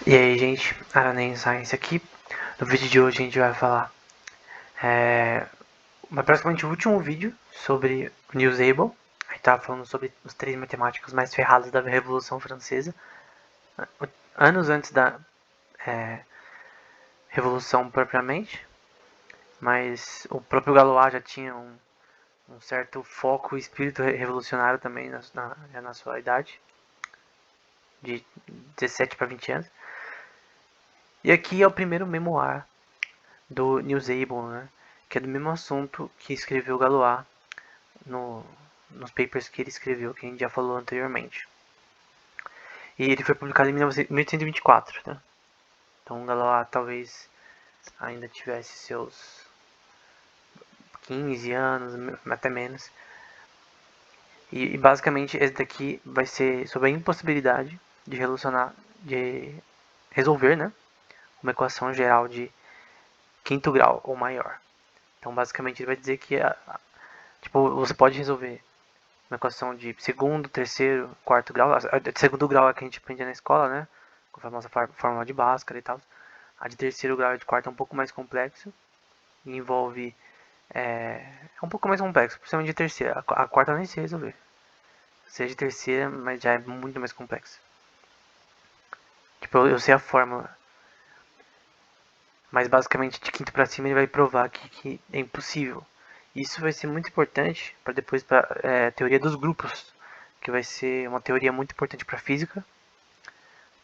E aí, gente, Araném Science aqui. No vídeo de hoje a gente vai falar praticamente o último vídeo sobre o Newsable. A gente tava falando sobre os três matemáticos mais ferrados da Revolução Francesa, anos antes da Revolução propriamente, mas o próprio Galois já tinha um certo foco e espírito revolucionário também na sua idade, de 17 para 20 anos. E aqui é o primeiro memoir do Newsable, né? Que é do mesmo assunto que escreveu Galois nos papers que ele escreveu, que a gente já falou anteriormente. E ele foi publicado em 1824, né? Então Galois talvez ainda tivesse seus 15 anos, até menos. E basicamente esse daqui vai ser sobre a impossibilidade de de resolver, né? Uma equação geral de quinto grau ou maior. Então basicamente ele vai dizer que tipo, você pode resolver uma equação de segundo, terceiro, quarto grau. A de segundo grau é a que a gente aprende na escola, né? Com a famosa fórmula de Bhaskara e tal. A de terceiro grau e de quarto é um pouco mais complexo. E envolve. É um pouco mais complexo, principalmente de terceira. A quarta eu nem sei resolver. Seja de terceira, mas já é muito mais complexo. Tipo, eu sei a fórmula. Mas basicamente de quinto pra cima ele vai provar que é impossível. Isso vai ser muito importante para depois para teoria dos grupos, que vai ser uma teoria muito importante para física,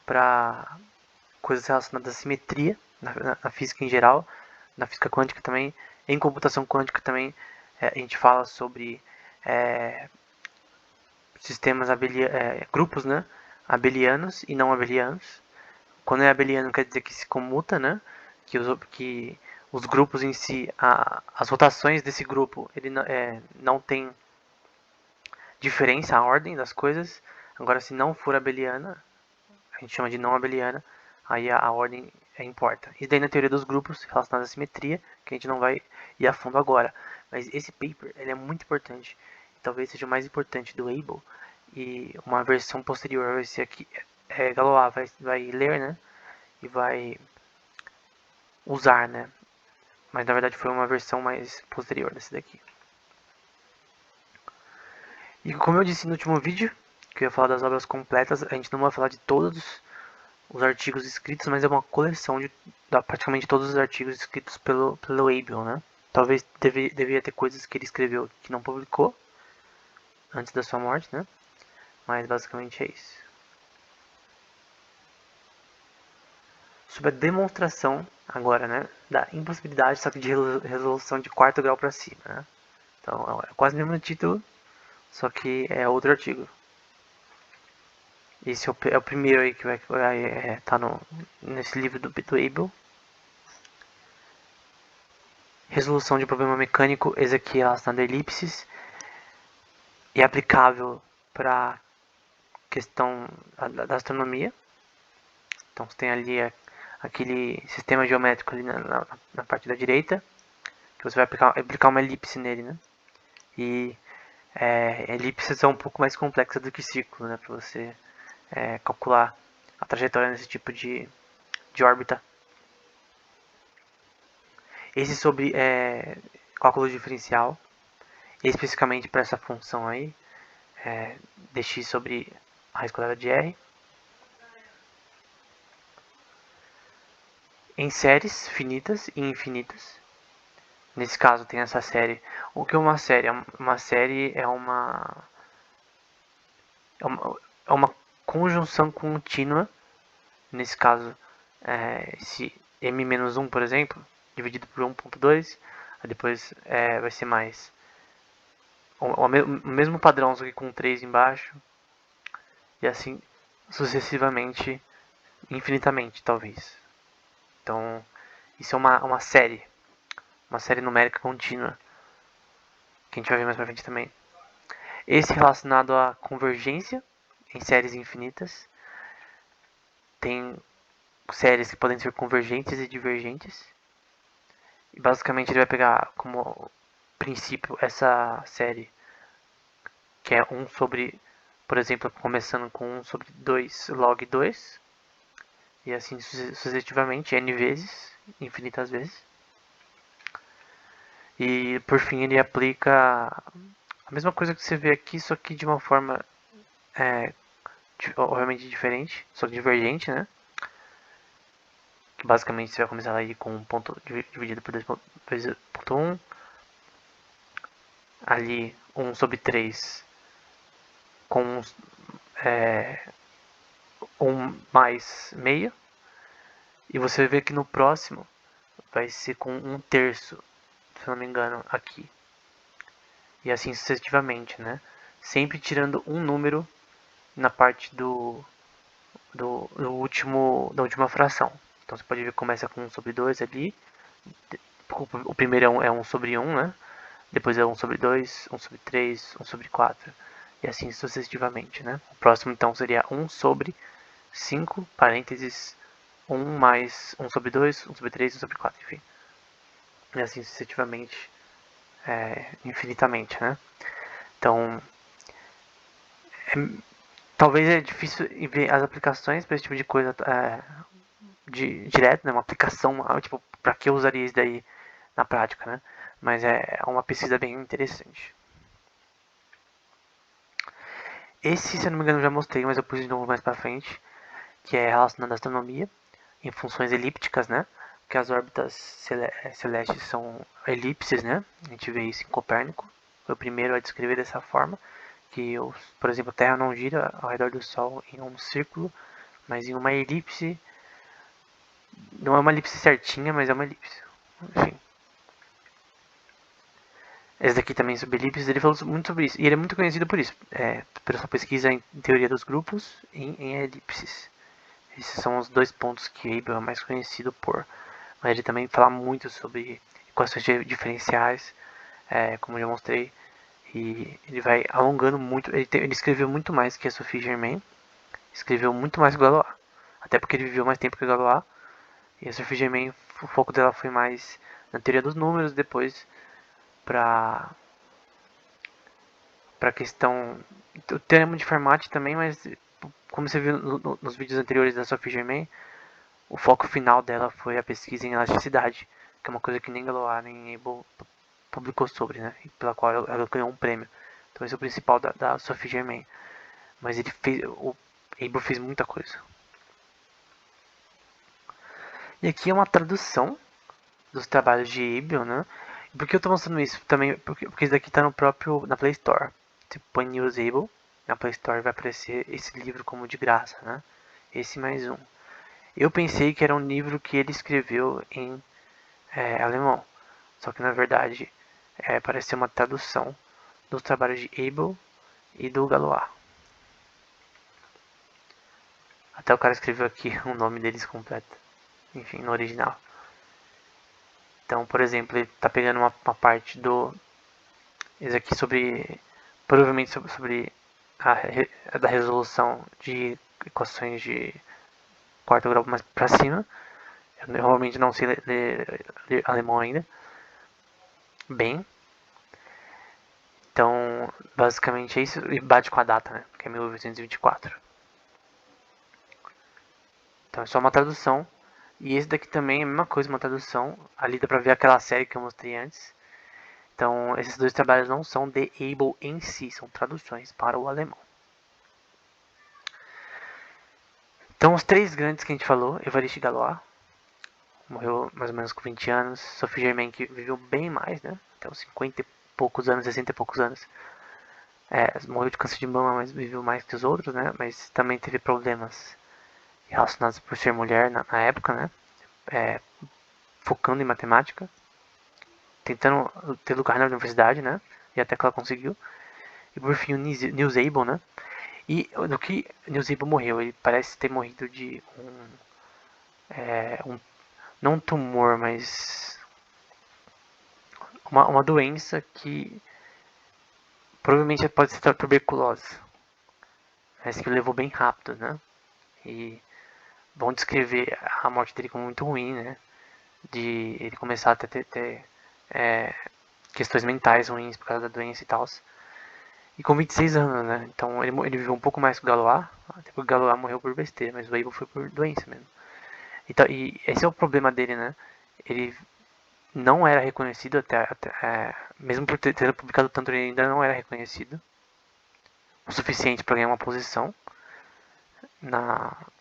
para coisas relacionadas à simetria na física em geral, na física quântica também, em computação quântica também. A gente fala sobre é, sistemas grupos, né, abelianos e não abelianos. Quando é abeliano quer dizer que se comuta, né, que os grupos em si, as rotações desse grupo, ele não tem diferença a ordem das coisas. Agora, se não for abeliana, a gente chama de não abeliana, aí a ordem importa. E daí na teoria dos grupos relacionados à simetria, que a gente não vai ir a fundo agora. Mas esse paper ele é muito importante. Talvez seja o mais importante do Able. E uma versão posterior vai ser aqui. Galois vai ler, né? E vai usar, né? Mas na verdade foi uma versão mais posterior desse daqui. E como eu disse no último vídeo, que eu ia falar das obras completas, a gente não vai falar de todos os artigos escritos, mas é uma coleção de praticamente todos os artigos escritos pelo Abel, né? Talvez devia ter coisas que ele escreveu que não publicou antes da sua morte, né? Mas basicamente é isso. Sobre a demonstração agora, né, da impossibilidade, só que de resolução de quarto grau para cima, né? Então é quase o mesmo título, só que é outro artigo. Esse é o primeiro aí que vai tá nesse livro do Abel. Resolução de problema mecânico Ezequiel na elipses e aplicável para questão da astronomia. Então você tem ali aquele sistema geométrico ali na parte da direita, que você vai aplicar uma elipse nele, né? E elipses são um pouco mais complexas do que círculo, né? Para você calcular a trajetória nesse tipo de órbita. Esse sobre cálculo diferencial, especificamente para essa função aí, dx sobre a raiz quadrada de r. Em séries finitas e infinitas. Nesse caso tem essa série. O que é uma série? Uma série é uma conjunção contínua. Nesse caso, se m-1, por exemplo, dividido por 1.2, depois vai ser mais o mesmo padrão, só que com 3 embaixo, e assim sucessivamente, infinitamente, talvez. Então, isso é uma série numérica contínua, que a gente vai ver mais pra frente também. Esse relacionado à convergência em séries infinitas. Tem séries que podem ser convergentes e divergentes. E basicamente ele vai pegar como princípio essa série, que é 1 sobre, por exemplo, começando com 1 sobre 2 log 2, e assim sucessivamente, n vezes, infinitas vezes. E por fim ele aplica a mesma coisa que você vê aqui, só que de uma forma obviamente diferente, só que divergente, né? Que basicamente você vai começar aí com um ponto dividido por 2.1, ali 1 sobre 3 com 1 mais meio, e você vê que no próximo vai ser com 1/3, se não me engano, aqui. E assim sucessivamente, né? Sempre tirando um número na parte da última fração. Então você pode ver que começa com 1 sobre 2 ali. O primeiro é 1 sobre 1, né? Depois é 1 sobre 2, 1 sobre 3, 1 sobre 4. E assim sucessivamente, né? O próximo então seria 1 sobre 5, parênteses, 1 mais 1 sobre 2, 1 sobre 3, 1 sobre 4, enfim. E assim sucessivamente, infinitamente, né? Então, talvez é difícil ver as aplicações para esse tipo de coisa direto, né? Uma aplicação, tipo, para que eu usaria isso daí na prática, né? Mas é uma pesquisa bem interessante. Esse, se eu não me engano, eu já mostrei, mas eu pus de novo mais para frente, que é relacionado à astronomia, em funções elípticas, né? Que as órbitas celestes são elipses, né? A gente vê isso em Copérnico. Foi o primeiro a descrever dessa forma, que, por exemplo, a Terra não gira ao redor do Sol em um círculo, mas em uma elipse. Não é uma elipse certinha, mas é uma elipse. Enfim. Esse daqui também sobre elipses, ele falou muito sobre isso. E ele é muito conhecido por isso, pela sua pesquisa em teoria dos grupos em elipses. Esses são os dois pontos que Abel é mais conhecido por. Mas ele também fala muito sobre equações diferenciais, como eu já mostrei. E ele vai alongando muito. Ele escreveu muito mais que a Sophie Germain. Escreveu muito mais que o Galois. Até porque ele viveu mais tempo que o Galois. E a Sophie Germain, o foco dela foi mais na teoria dos números, depois para a questão. O termo de Fermat também, mas como você viu nos vídeos anteriores da Sophie Germain, o foco final dela foi a pesquisa em elasticidade, que é uma coisa que nem Galois nem Abel publicou sobre, né? Pela qual ela ganhou um prêmio. Então esse é o principal da Sophie Germain. Mas o Abel fez muita coisa. E aqui é uma tradução dos trabalhos de Abel, né? Por que eu estou mostrando isso? Também porque isso daqui está na Play Store. Você põe News Abel, na Play Store vai aparecer esse livro como de graça, né? Esse mais um. Eu pensei que era um livro que ele escreveu em alemão. Só que na verdade parece ser uma tradução dos trabalhos de Abel e do Galois. Até o cara escreveu aqui o nome deles completo. Enfim, no original. Então, por exemplo, ele está pegando uma parte do. Esse aqui sobre. Provavelmente sobre da resolução de equações de quarto grau mais para cima. Eu realmente não sei ler alemão ainda. Bem. Então, basicamente é isso. E bate com a data, né? Que é 1824. Então é só uma tradução. E esse daqui também é a mesma coisa, uma tradução. Ali dá pra ver aquela série que eu mostrei antes. Então, esses dois trabalhos não são de Abel em si, são traduções para o alemão. Então, os três grandes que a gente falou, Évariste Galois, morreu mais ou menos com 20 anos. Sophie Germain, que viveu bem mais, né? Até uns 50 e poucos anos, 60 e poucos anos. Morreu de câncer de mama, mas viveu mais que os outros, né? Mas também teve problemas relacionados por ser mulher na época, né? Focando em matemática, tentando ter lugar na universidade, né? E até que ela conseguiu. E por fim o Niels Abel, né? E do que Niels Abel morreu, ele parece ter morrido de não um tumor, mas uma doença que provavelmente pode ser tuberculose, mas que levou bem rápido, né? E vão descrever a morte dele como muito ruim, né? De ele começar a ter questões mentais ruins por causa da doença e tal. E com 26 anos, né? Então ele viveu um pouco mais que o Galois. Até porque o Galois morreu por besteira, mas o Abel foi por doença mesmo. Então, e esse é o problema dele, né? Ele não era reconhecido mesmo por ter publicado tanto, ele ainda não era reconhecido o suficiente para ganhar uma posição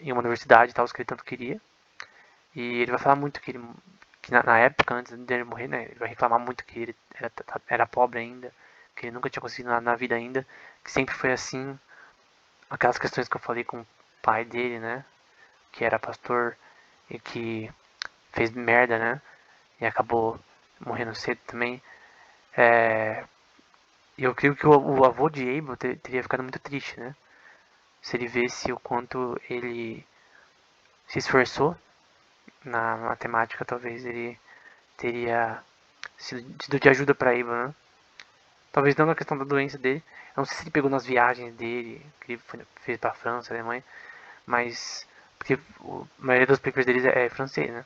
em uma universidade e tal, que ele tanto queria. E ele vai falar muito que na época, antes dele morrer, né, ele vai reclamar muito que ele era pobre ainda, que ele nunca tinha conseguido nada na vida ainda, que sempre foi assim. Aquelas questões que eu falei com o pai dele, né, que era pastor e que fez merda, né, e acabou morrendo cedo também. Eu creio que o avô de Abel teria ficado muito triste, né, se ele visse o quanto ele se esforçou na matemática. Talvez ele teria sido de ajuda para Abel, né. Talvez não na questão da doença dele. Eu não sei se ele pegou nas viagens dele, que ele fez pra França, Alemanha, mas. Porque a maioria dos papers deles é francês, né?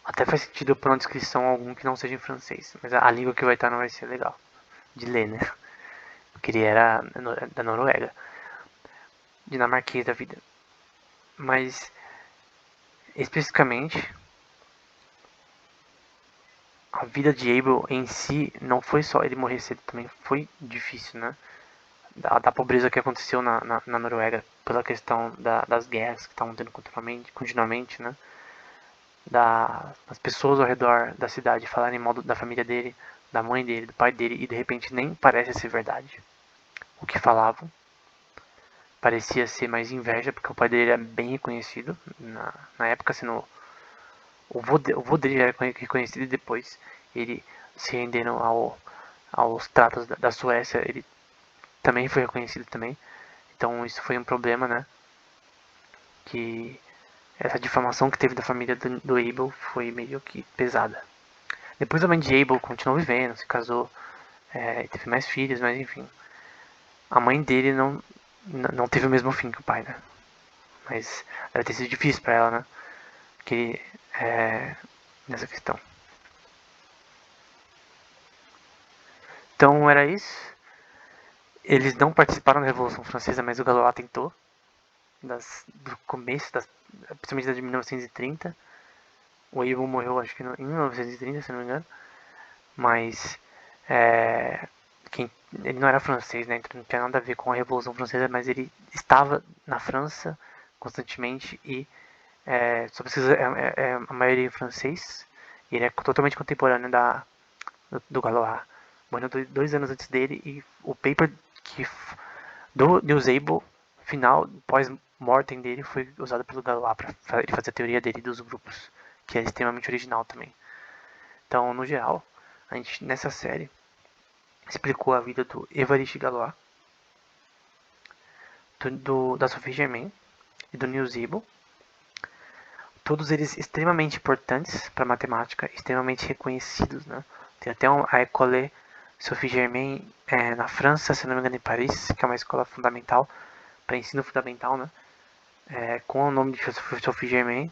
Até faz sentido por uma descrição algum que não seja em francês, mas a língua que vai estar não vai ser legal de ler, né? Porque ele era da Noruega, dinamarquês da vida. Mas, especificamente, a vida de Abel em si não foi só ele morrer cedo, também foi difícil, né? Da pobreza que aconteceu na Noruega, pela questão das guerras que estavam tendo continuamente, né? Das pessoas ao redor da cidade falarem mal da família dele, da mãe dele, do pai dele, e de repente nem parece ser verdade o que falavam. Parecia ser mais inveja, porque o pai dele era bem reconhecido na época, sendo o vô dele já era reconhecido, e depois ele se rendendo aos tratos da Suécia, ele também foi reconhecido também. Então isso foi um problema, né? Que essa difamação que teve da família do Abel foi meio que pesada. Depois a mãe de Abel continuou vivendo, se casou, teve mais filhos, mas enfim. A mãe dele não teve o mesmo fim que o pai, né? Mas deve ter sido difícil pra ela, né? Que, nessa questão. Então era isso. Eles não participaram da Revolução Francesa, mas o Galois tentou. Do começo, principalmente da de 1930. O Abel morreu, acho que em 1930, se não me engano. Mas ele não era francês, né? Então não tinha nada a ver com a Revolução Francesa, mas ele estava na França constantemente e sua pesquisa a maioria em francês. E ele é totalmente contemporâneo do Galois. Morreu 2 anos antes dele, e o paper do Niels Abel, final, pós-mortem dele, foi usado pelo Galois para ele fazer a teoria dele dos grupos, que é extremamente original também. Então, no geral, a gente nessa série explicou a vida do Évariste Galois, da Sophie Germain e do Niels Abel. Todos eles extremamente importantes para a matemática, extremamente reconhecidos, né? Tem até a École Sophie Germain na França, se não me engano, em Paris, que é uma escola fundamental, para ensino fundamental, né? Com o nome de Sophie Germain.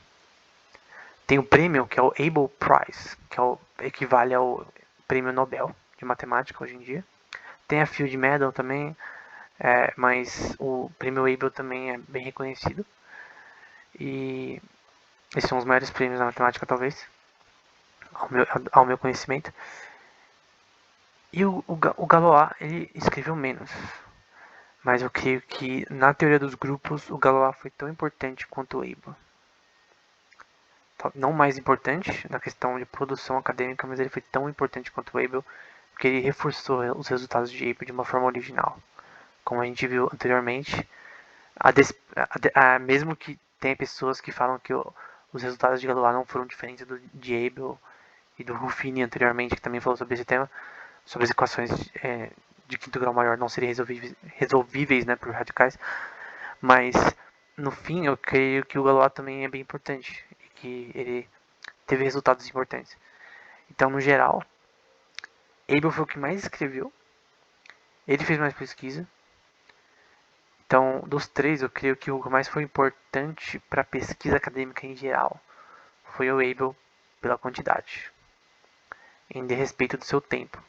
Tem o prêmio, que é o Abel Prize, que equivale ao prêmio Nobel de matemática hoje em dia. Tem a Field Medal também, mas o prêmio Abel também é bem reconhecido. E esses são os maiores prêmios da matemática, talvez, ao meu conhecimento. E o Galois, ele escreveu menos. Mas eu creio que, na teoria dos grupos, o Galois foi tão importante quanto o Abel. Não mais importante na questão de produção acadêmica, mas ele foi tão importante quanto o Abel, porque ele reforçou os resultados de Abel de uma forma original. Como a gente viu anteriormente, mesmo que tenha pessoas que falam que os resultados de Galois não foram diferentes de Abel e do Ruffini anteriormente, que também falou sobre esse tema, sobre as equações de quinto grau maior não serem resolvíveis, né, por radicais, mas no fim eu creio que o Galois também é bem importante e que ele teve resultados importantes. Então, no geral, Abel foi o que mais escreveu, ele fez mais pesquisa. Então, dos três, eu creio que o que mais foi importante para a pesquisa acadêmica em geral foi o Abel pela quantidade, em desrespeito do seu tempo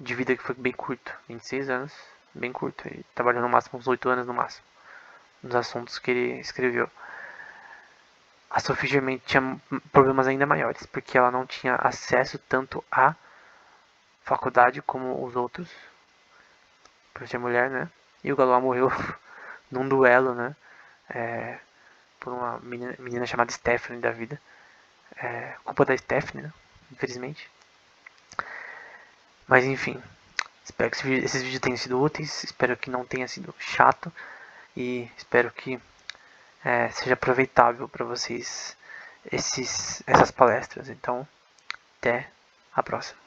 de vida, que foi bem curto, 26 anos, bem curto. Ele trabalhou no máximo uns 8 anos no máximo nos assuntos que ele escreveu. A Sophie Germain tinha problemas ainda maiores, porque ela não tinha acesso tanto à faculdade como os outros, por ser mulher, né? E o Galois morreu num duelo, né? Por uma menina chamada Stephanie da vida. Culpa da Stephanie, né? Infelizmente. Mas enfim, espero que esses vídeos tenham sido úteis, espero que não tenha sido chato e espero que seja aproveitável para vocês essas palestras. Então, até a próxima.